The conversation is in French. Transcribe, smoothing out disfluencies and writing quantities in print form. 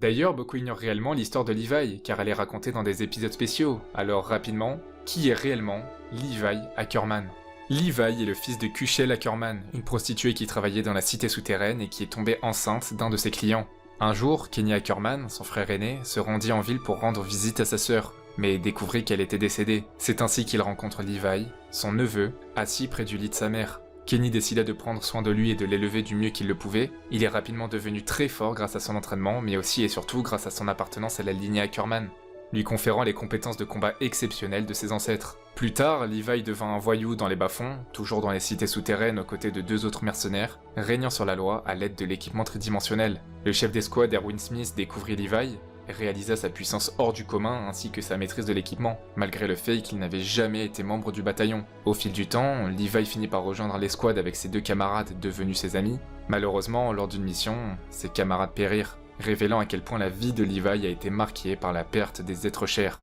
D'ailleurs, beaucoup ignorent réellement l'histoire de Levi, car elle est racontée dans des épisodes spéciaux. Alors rapidement, qui est réellement Levi Ackerman? Levi est le fils de Kushel Ackerman, une prostituée qui travaillait dans la cité souterraine et qui est tombée enceinte d'un de ses clients. Un jour, Kenny Ackerman, son frère aîné, se rendit en ville pour rendre visite à sa sœur, mais découvrit qu'elle était décédée. C'est ainsi qu'il rencontre Levi, son neveu, assis près du lit de sa mère. Kenny décida de prendre soin de lui et de l'élever du mieux qu'il le pouvait. Il est rapidement devenu très fort grâce à son entraînement, mais aussi et surtout grâce à son appartenance à la lignée Ackerman, lui conférant les compétences de combat exceptionnelles de ses ancêtres. Plus tard, Levi devint un voyou dans les bas-fonds, toujours dans les cités souterraines aux côtés de deux autres mercenaires, régnant sur la loi à l'aide de l'équipement tridimensionnel. Le chef d'escouade Erwin Smith découvrit Levi, réalisa sa puissance hors du commun ainsi que sa maîtrise de l'équipement, malgré le fait qu'il n'avait jamais été membre du bataillon. Au fil du temps, Levi finit par rejoindre l'escouade avec ses deux camarades devenus ses amis. Malheureusement, lors d'une mission, ses camarades périrent, révélant à quel point la vie de Levi a été marquée par la perte des êtres chers.